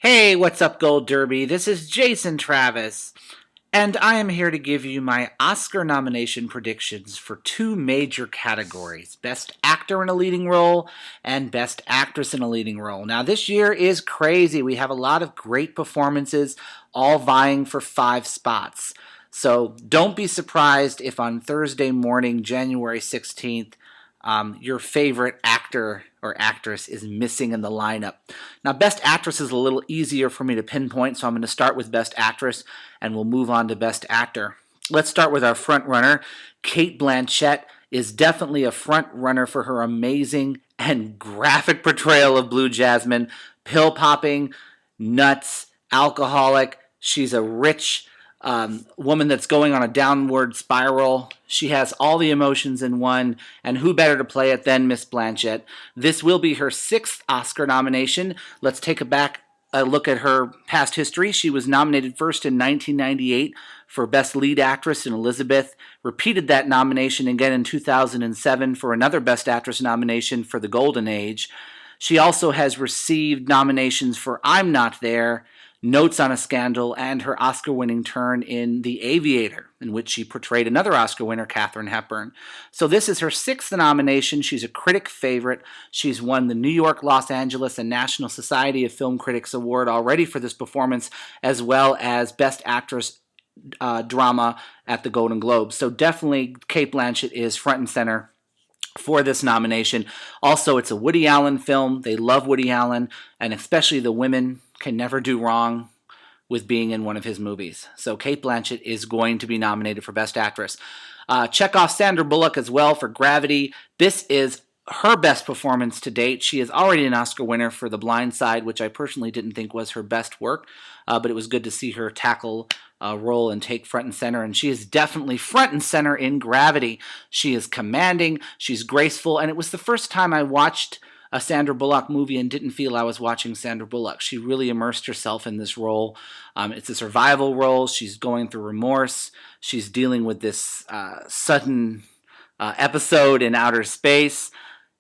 Hey, what's up, Gold Derby? This is Jason Travis, and I am here to give you my Oscar nomination predictions for two major categories: Best Actor in a Leading Role and Best Actress in a Leading Role. Now, this year is crazy. We have a lot of great performances, all vying for 5 spots. So don't be surprised if on Thursday morning, January 16th, your favorite actor or actress is missing in the lineup. Now, Best Actress is a little easier for me to pinpoint, so I'm going to start with Best Actress and we'll move on to Best Actor. Let's start with our front runner. Cate Blanchett is definitely a front runner for her amazing and graphic portrayal of Blue Jasmine. Pill popping, nuts, alcoholic. She's a rich woman that's going on a downward spiral. She has all the emotions in one, and who better to play it than Miss Blanchett? This will be her 6th Oscar nomination. Let's take a look at her past history. She was nominated first in 1998 for Best Lead Actress in Elizabeth, repeated that nomination again in 2007 for another Best Actress nomination for The Golden Age. She also has received nominations for I'm Not There, Notes on a Scandal, and her Oscar-winning turn in The Aviator, in which she portrayed another Oscar winner, Katharine Hepburn. So this is her 6th nomination. She's a critic favorite. She's won the New York, Los Angeles, and National Society of Film Critics Award already for this performance, as well as Best Actress drama at the Golden Globes. So definitely Cate Blanchett is front and center for this nomination. Also, it's a Woody Allen film. They love Woody Allen, and especially the women can never do wrong with being in one of his movies. So Cate Blanchett is going to be nominated for Best Actress. Check off Sandra Bullock as well for Gravity. This is her best performance to date. She is already an Oscar winner for The Blind Side, which I personally didn't think was her best work, but it was good to see her tackle a role and take front and center, and she is definitely front and center in Gravity. She is commanding, she's graceful, and it was the first time I watched a Sandra Bullock movie and didn't feel I was watching Sandra Bullock. She really immersed herself in this role. It's a survival role. She's going through remorse. She's dealing with this sudden episode in outer space,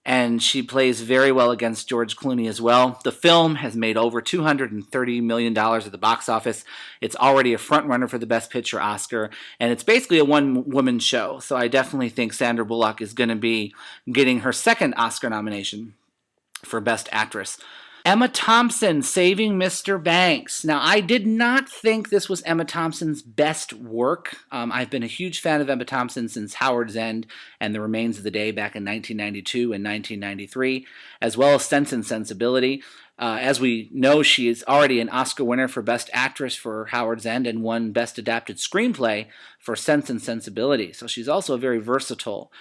and she plays very well against George Clooney as well. The film has made over $230 million at the box office. It's already a front-runner for the Best Picture Oscar, and it's basically a one-woman show, so I definitely think Sandra Bullock is going to be getting her 2nd Oscar nomination for Best Actress. Emma Thompson, Saving Mr. Banks. Now, I did not think this was Emma Thompson's best work. I've been a huge fan of Emma Thompson since Howard's End and The Remains of the Day back in 1992 and 1993, as well as Sense and Sensibility. As we know, she is already an Oscar winner for Best Actress for Howard's End and won Best Adapted Screenplay for Sense and Sensibility. So she's also a very versatile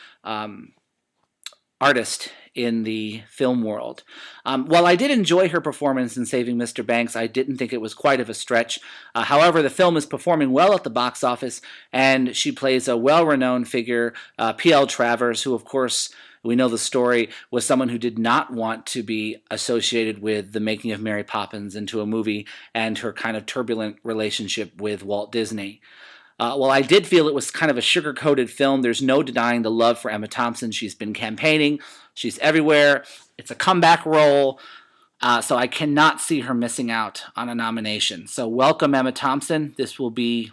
artist in the film world. While I did enjoy her performance in Saving Mr. Banks, I didn't think it was quite of a stretch. However, the film is performing well at the box office, and she plays a well-renowned figure, P.L. Travers, who, of course, we know the story, was someone who did not want to be associated with the making of Mary Poppins into a movie and her kind of turbulent relationship with Walt Disney. While I did feel it was kind of a sugar-coated film, there's no denying the love for Emma Thompson. She's been campaigning. She's everywhere. It's a comeback role. So I cannot see her missing out on a nomination. So welcome, Emma Thompson. This will be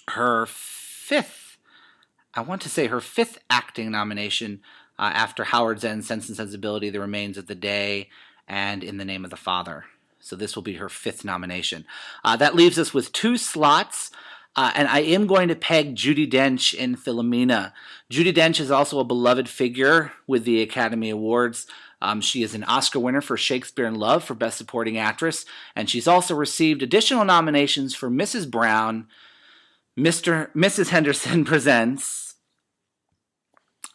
her 5th, I want to say her 5th acting nomination after Howard's End, Sense and Sensibility, The Remains of the Day, and In the Name of the Father. So this will be her 5th nomination. That leaves us with 2 slots. And I am going to peg Judi Dench in Philomena. Judi Dench is also a beloved figure with the Academy Awards. She is an Oscar winner for Shakespeare in Love for Best Supporting Actress, and she's also received additional nominations for Mrs. Brown, Mrs. Henderson Presents,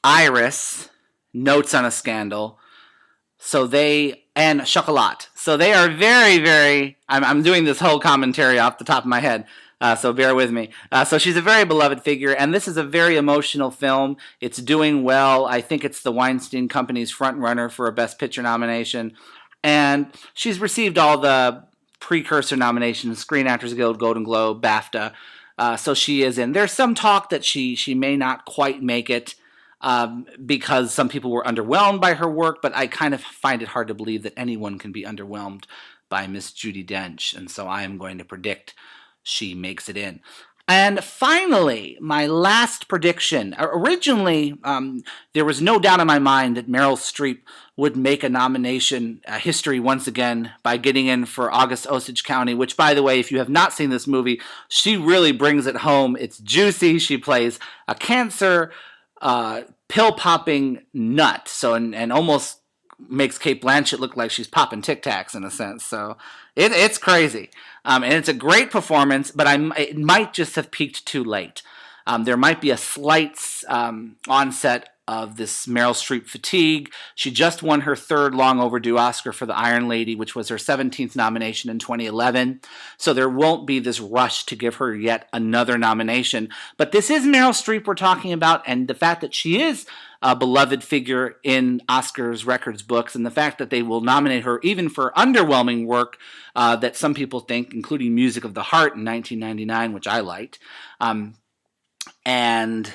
Iris, Notes on a Scandal, and Chocolat. So they are very, very, I'm doing this whole commentary off the top of my head. So bear with me. So she's a very beloved figure, and this is a very emotional film. It's doing well. I think it's the Weinstein Company's front runner for a Best Picture nomination. And she's received all the precursor nominations: Screen Actors Guild, Golden Globe, BAFTA. So she is in. There's some talk that she may not quite make it. because some people were underwhelmed by her work, but I kind of find it hard to believe that anyone can be underwhelmed by Miss Judi Dench, and so I am going to predict she makes it in. And finally, my last prediction. Originally, there was no doubt in my mind that Meryl Streep would make a nomination history once again by getting in for August Osage County, which, by the way, if you have not seen this movie, she really brings it home. It's juicy. She plays a cancer pill-popping nut, so and almost makes Cate Blanchett look like she's popping Tic Tacs in a sense. So it's crazy. And it's a great performance, but it might just have peaked too late. There might be a slight onset of this Meryl Streep fatigue. She just won her third long overdue Oscar for The Iron Lady, which was her 17th nomination in 2011. So there won't be this rush to give her yet another nomination. But this is Meryl Streep we're talking about, and the fact that she is a beloved figure in Oscars records books, and the fact that they will nominate her even for underwhelming work that some people think, including Music of the Heart in 1999, which I liked. And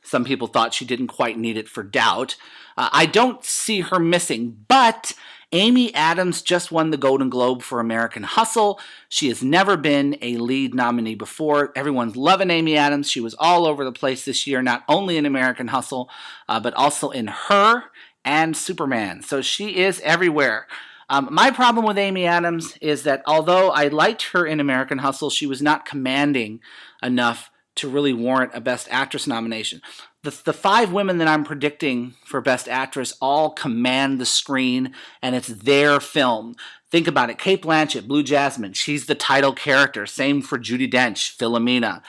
some people thought she didn't quite need it for Doubt. I don't see her missing, but Amy Adams just won the Golden Globe for American Hustle. She has never been a lead nominee before. Everyone's loving Amy Adams. She was all over the place this year, not only in American Hustle, but also in Her and Superman. So she is everywhere. My problem with Amy Adams is that although I liked her in American Hustle, she was not commanding enough to really warrant a Best Actress nomination. The five women that I'm predicting for Best Actress all command the screen, and it's their film. Think about it. Cate Blanchett, Blue Jasmine, she's the title character. Same for Judi Dench, Philomena.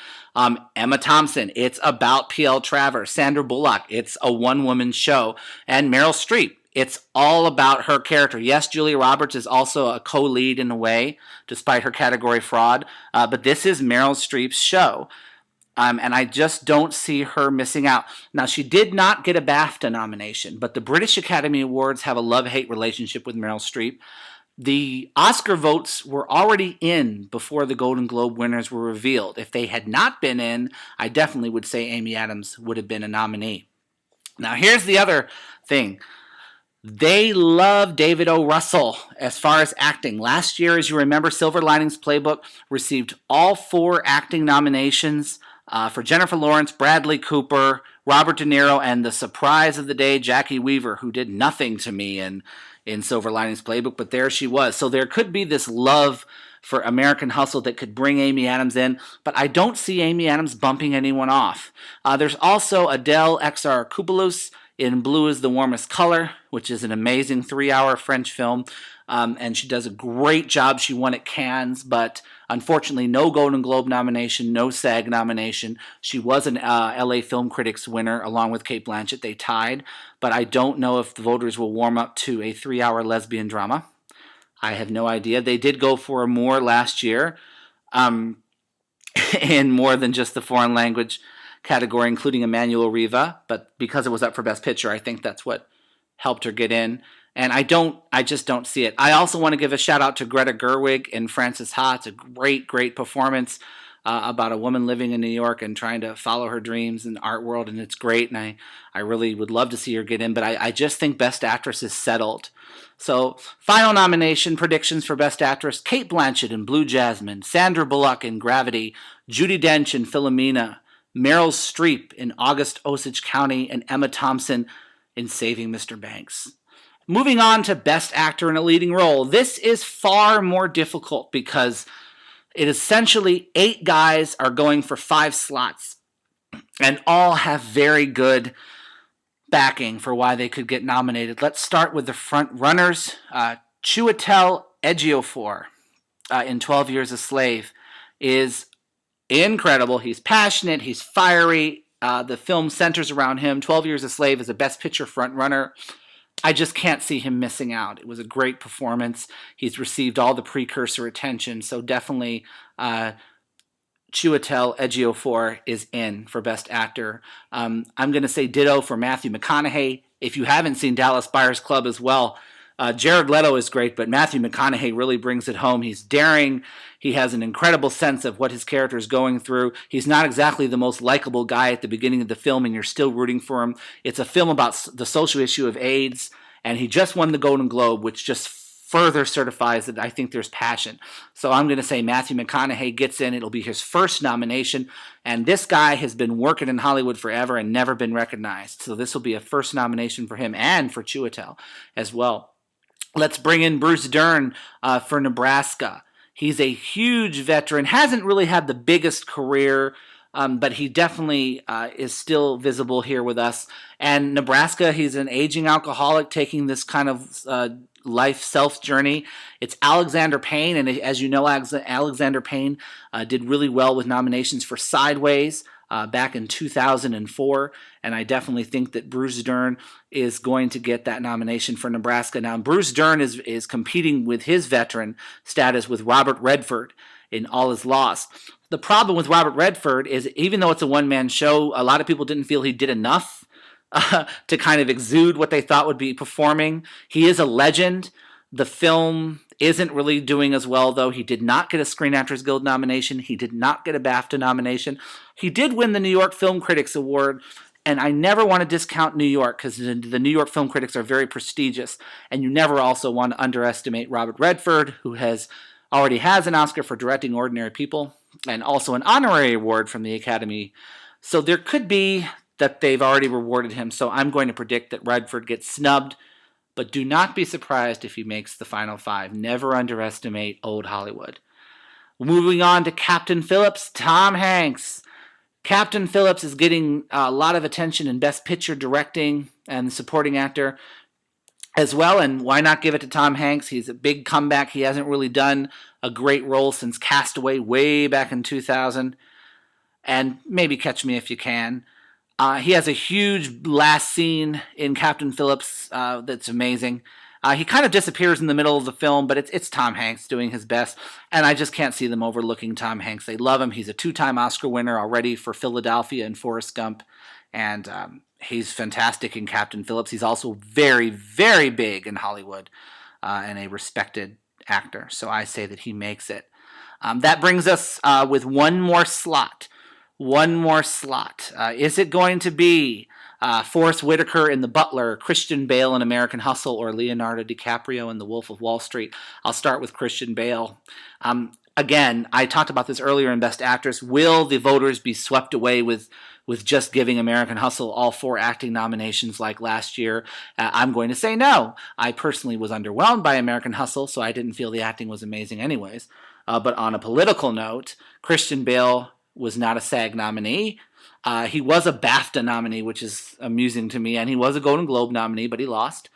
Emma Thompson, it's about P.L. Travers. Sandra Bullock, it's a one-woman show. And Meryl Streep, it's all about her character. Yes, Julia Roberts is also a co-lead in a way, despite her category fraud, but this is Meryl Streep's show. And I just don't see her missing out. Now, she did not get a BAFTA nomination, but the British Academy Awards have a love-hate relationship with Meryl Streep. The Oscar votes were already in before the Golden Globe winners were revealed. If they had not been in, I definitely would say Amy Adams would have been a nominee. Now, here's the other thing. They love David O. Russell as far as acting. Last year, as you remember, Silver Linings Playbook received all 4 acting nominations for Jennifer Lawrence, Bradley Cooper, Robert De Niro, and the surprise of the day, Jackie Weaver, who did nothing to me in Silver Linings Playbook, but there she was. So there could be this love for American Hustle that could bring Amy Adams in, but I don't see Amy Adams bumping anyone off. There's also Adele Exarchopoulos in Blue is the Warmest Color, which is an amazing 3-hour French film, and she does a great job. She won at Cannes, but unfortunately no Golden Globe nomination, no SAG nomination. She was an LA Film Critics winner along with Cate Blanchett. They tied, but I don't know if the voters will warm up to a 3-hour lesbian drama. I have no idea. They did go for a more last year, in more than just the foreign language category, including Emmanuel Riva, but because it was up for Best Picture, I think that's what helped her get in. And I just don't see it. I also want to give a shout out to Greta Gerwig and Frances Ha. It's a great performance about a woman living in New York and trying to follow her dreams in the art world, and it's great, and I really would love to see her get in, but I just think Best Actress is settled. So, final nomination predictions for Best Actress: Cate Blanchett in Blue Jasmine, Sandra Bullock in Gravity, Judi Dench in Philomena, Meryl Streep in August Osage County, and Emma Thompson in Saving Mr. Banks. Moving on to Best Actor in a Leading Role. This is far more difficult because it essentially 8 guys are going for 5 slots, and all have very good backing for why they could get nominated. Let's start with the front runners. Chiwetel Ejiofor in 12 Years a Slave is incredible. He's passionate. He's fiery. The film centers around him. 12 Years a Slave is a Best Picture front runner. I just can't see him missing out. It was a great performance. He's received all the precursor attention, so definitely Chiwetel Ejiofor is in for Best Actor. I'm going to say ditto for Matthew McConaughey. If you haven't seen Dallas Buyers Club as well, Jared Leto is great, but Matthew McConaughey really brings it home. He's daring. He has an incredible sense of what his character is going through. He's not exactly the most likable guy at the beginning of the film, and you're still rooting for him. It's a film about the social issue of AIDS, and he just won the Golden Globe, which just further certifies that I think there's passion. So I'm going to say Matthew McConaughey gets in. It'll be his first nomination, and this guy has been working in Hollywood forever and never been recognized. So this will be a first nomination for him and for Chiwetel as well. Let's bring in Bruce Dern for Nebraska. He's a huge veteran, hasn't really had the biggest career, but he definitely is still visible here with us. And Nebraska, he's an aging alcoholic taking this kind of life self journey. It's Alexander Payne, and as you know, Alexander Payne did really well with nominations for Sideways back in 2004, and I definitely think that Bruce Dern is going to get that nomination for Nebraska. Now, Bruce Dern is competing with his veteran status with Robert Redford in All Is Lost. The problem with Robert Redford is, even though it's a one-man show, a lot of people didn't feel he did enough to kind of exude what they thought would be performing. He is a legend. The film isn't really doing as well, though. He did not get a Screen Actors Guild nomination. He did not get a BAFTA nomination. He did win the New York Film Critics Award, and I never want to discount New York because the New York Film Critics are very prestigious, and you never also want to underestimate Robert Redford, who already has an Oscar for directing Ordinary People and also an honorary award from the Academy. So there could be that they've already rewarded him, so I'm going to predict that Redford gets snubbed, but do not be surprised if he makes the final five. Never underestimate old Hollywood. Moving on to Captain Phillips, Tom Hanks. Captain Phillips is getting a lot of attention in Best Picture Directing and Supporting Actor as well, and why not give it to Tom Hanks? He's a big comeback. He hasn't really done a great role since Castaway way back in 2000, and maybe Catch Me If You Can. He has a huge last scene in Captain Phillips that's amazing. He kind of disappears in the middle of the film, but it's Tom Hanks doing his best, and I just can't see them overlooking Tom Hanks. They love him. He's a 2-time Oscar winner already for Philadelphia and Forrest Gump, and he's fantastic in Captain Phillips. He's also very, very big in Hollywood and a respected actor, so I say that he makes it. That brings us with one more slot. Is it going to be Forrest Whitaker in The Butler, Christian Bale in American Hustle, or Leonardo DiCaprio in The Wolf of Wall Street? I'll start with Christian Bale. Again, I talked about this earlier in Best Actress. Will the voters be swept away with just giving American Hustle all 4 acting nominations like last year? I'm going to say no. I personally was underwhelmed by American Hustle, so I didn't feel the acting was amazing anyways. But on a political note, Christian Bale was not a SAG nominee. He was a BAFTA nominee, which is amusing to me, and he was a Golden Globe nominee, but he lost.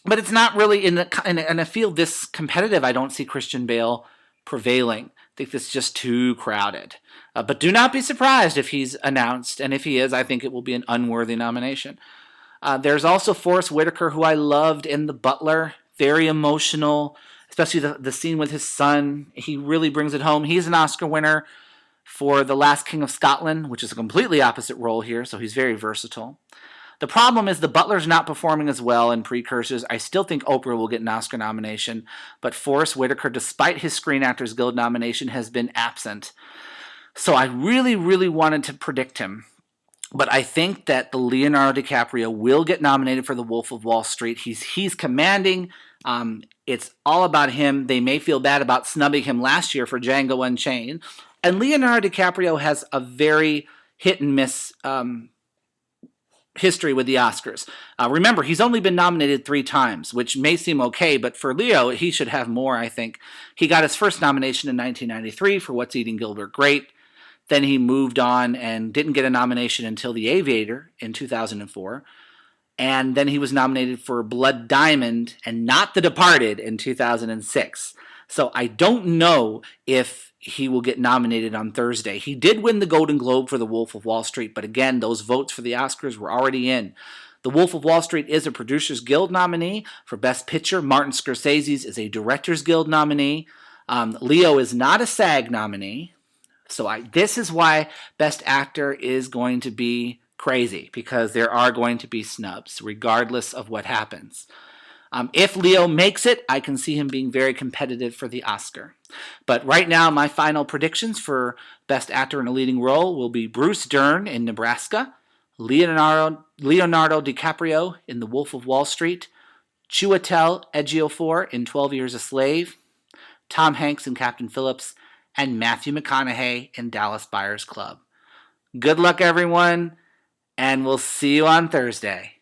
But it's not really in a field this competitive. I don't see Christian Bale prevailing. I think this is just too crowded. But do not be surprised if he's announced, and if he is, I think it will be an unworthy nomination. There's also Forrest Whitaker, who I loved in The Butler. Very emotional, especially the scene with his son. He really brings it home. He's an Oscar winner for The Last King of Scotland, which is a completely opposite role here, so he's very versatile. The problem is The Butler's not performing as well in Precursors. I still think Oprah will get an Oscar nomination, but Forrest Whitaker, despite his Screen Actors Guild nomination, has been absent. So I really, really wanted to predict him. But I think that the Leonardo DiCaprio will get nominated for The Wolf of Wall Street. He's commanding. It's all about him. They may feel bad about snubbing him last year for Django Unchained. And Leonardo DiCaprio has a very hit-and-miss history with the Oscars. Remember, he's only been nominated 3 times, which may seem okay, but for Leo, he should have more, I think. He got his first nomination in 1993 for What's Eating Gilbert Grape. Then he moved on and didn't get a nomination until The Aviator in 2004. And then he was nominated for Blood Diamond and not The Departed in 2006. So I don't know if he will get nominated on Thursday. He did win the Golden Globe for The Wolf of Wall Street, but again, those votes for the Oscars were already in. The Wolf of Wall Street is a Producers Guild nominee for Best Picture. Martin Scorsese's is a Directors Guild nominee. Leo is not a SAG nominee. So this is why Best Actor is going to be crazy, because there are going to be snubs, regardless of what happens. If Leo makes it, I can see him being very competitive for the Oscar. But right now, my final predictions for Best Actor in a Leading Role will be Bruce Dern in Nebraska, Leonardo DiCaprio in The Wolf of Wall Street, Chiwetel Ejiofor in 12 Years a Slave, Tom Hanks in Captain Phillips, and Matthew McConaughey in Dallas Buyers Club. Good luck, everyone, and we'll see you on Thursday.